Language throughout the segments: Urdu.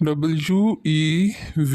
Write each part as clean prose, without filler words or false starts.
WEV,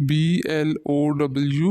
BLOW,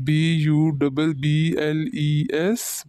BUBBLES,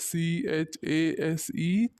CHASE,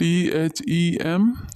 THEM,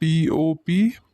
POP,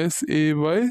SAY,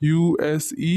USE,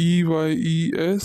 EYES,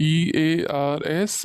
EARS,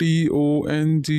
TONGUE,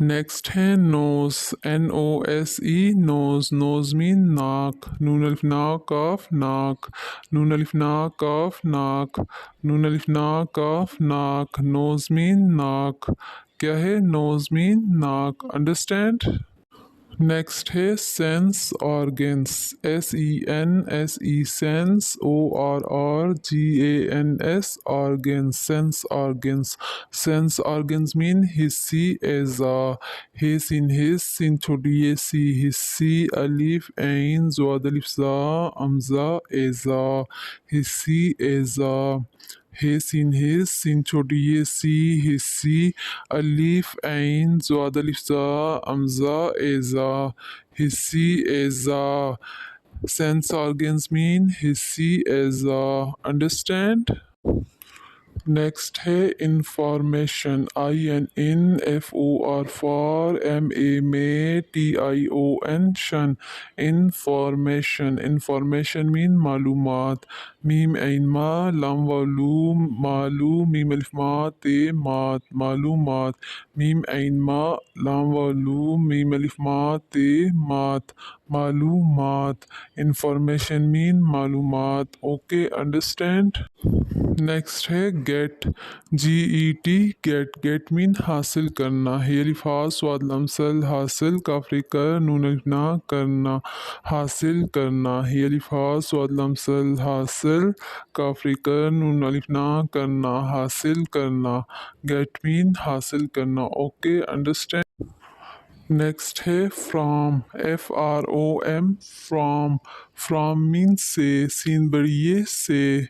next ہے نوز NOSE نوز نوز مین ناک نون الف نا کاف ناک نون الف نا کاف ناک نون الف نا کاف ناک نوز مین ناک کیا ہے نوز مین ناک انڈرسٹینڈ نیکسٹ ہے sense organs SENSE sense ORRGANS organs sense organs sense organs مین حصی اعضا ہے سین حس سین چھوٹی یہ سی حصی الف عین زواد الف زا امزا اعضا حصی اعضا ہے سین حس سین چھوٹی یہ سی حصی الف عین زواد الف زا امزا اعضا حصی اعضا sense organs mean حصی اعضا انڈرسٹینڈ نیکسٹ ہے information INFOR for MA TION شن انفارمیشن انفارمیشن مین معلومات میم عین ما لام والو مالو میم الف ما تے مات معلومات میم عین ما لام والو میم الف ما تے مات معلومات انفارمیشن مین معلومات اوکے انڈرسٹینڈ نیکسٹ ہے گیٹ GET گیٹ گیٹ مین حاصل کرنا ہے الف ہا صاد لمسل حاصل کافری کر نون الف نا کرنا حاصل کرنا ہے الف ہا صاد لمسل حاصل کافری کر نون الف نا کرنا حاصل کرنا گیٹ مین حاصل کرنا اوکے انڈرسٹینڈ نیکسٹ ہے فرام FROM فرام فرام مین سے سین بڑیے سے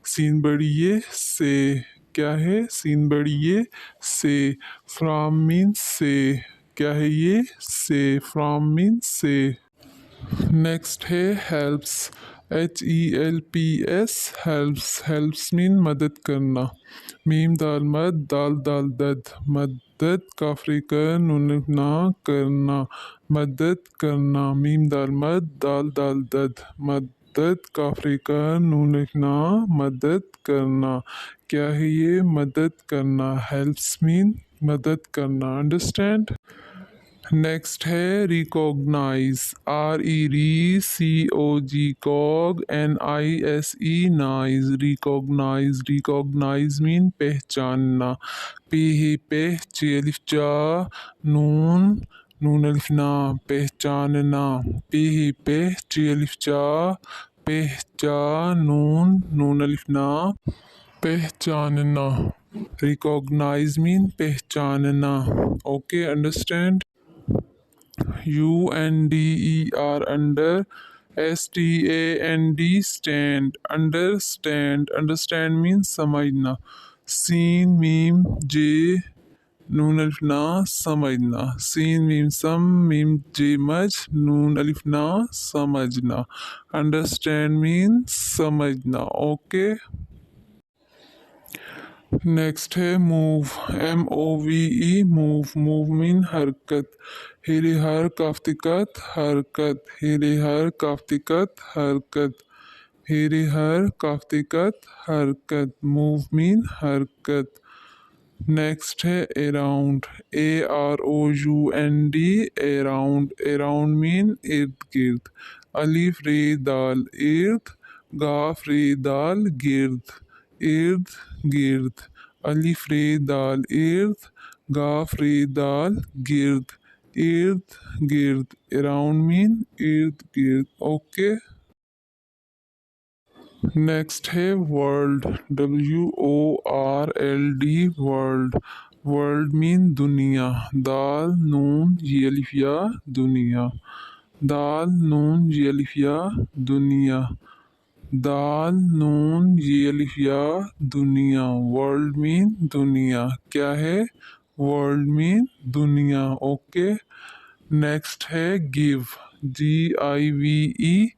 سین بڑیے سے کیا ہے سین بڑیے سے فرام مین سے کیا ہے یہ سے فرام مین سے نیکسٹ ہے ہیلپس HELPS ہیلپس ہیلپس مین مدد کرنا میم دال مد دال دال دد مدد کافری کر نون نا کرنا مدد کرنا میم دال مد دال دال دد مدد کافری کر نون نا مدد کرنا کیا ہے یہ مدد کرنا ہیلپس مین مدد کرنا انڈرسٹینڈ نیکسٹ ہے recognise RECOG cog NISE nise recognise recognise مین پہچاننا پہ چی الف جا نون نون الف نا پہچاننا پہ چی الف جا پہچا نون نون الف نا پہچاننا ریکوگنائز مین پہچاننا okay understand UNDER under STAND stand understand understand مین سمجھنا سین میم جے نون الف نا سمجھنا سین میم سم میم جے مجھ نون الف نا سمجھنا انڈرسٹینڈ مین سمجھنا اوکے نیکسٹ ہے موو MOVE موو موو مین حرکت ہیرے ہر کافتکت حرکت ہیرے ہر کافتکت حرکت ہیرے ہر کافتکت حرکت موو مین حرکت نیکسٹ ہے اراؤنڈ AROUND اراؤنڈ اراؤنڈ مین ارد گرد الف رے دال ارد گاف رے دال گرد ارد گرد الف رے دال ارد گاف رے دال گرد ارد گرد اراؤنڈ مین ارد گرد اوکے نیکسٹ ہے ورلڈ WORLD ورلڈ ورلڈ مین دنیا دال نون یہ الف یا دنیا دال نون یہ الف یا دنیا دال نون یہ الف یا دنیا ورلڈ مین دنیا کیا ہے ورلڈ مین دنیا اوکے نیکسٹ ہے گیو GIVE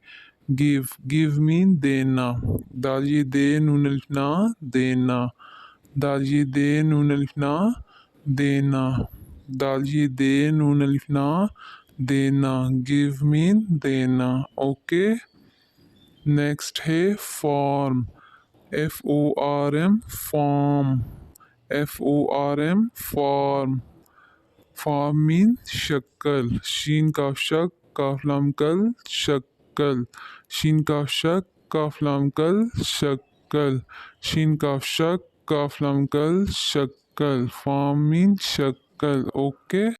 گیو گیو مین دینا دال یہ دے نون الف نا دینا دال یہ دے نون الف نا دینا دال یہ دے نون الف نا دینا گیو مین دینا اوکے نیکسٹ ہے form FORM form FORM form Fa mean shakal. Sheen kaf shak, kaf lam kal, shakal. Sheen kaf shak, kaf lam kal, shakal. Sheen kaf shak, kaf lam kal, shakal. Fa mean shakal. Okay.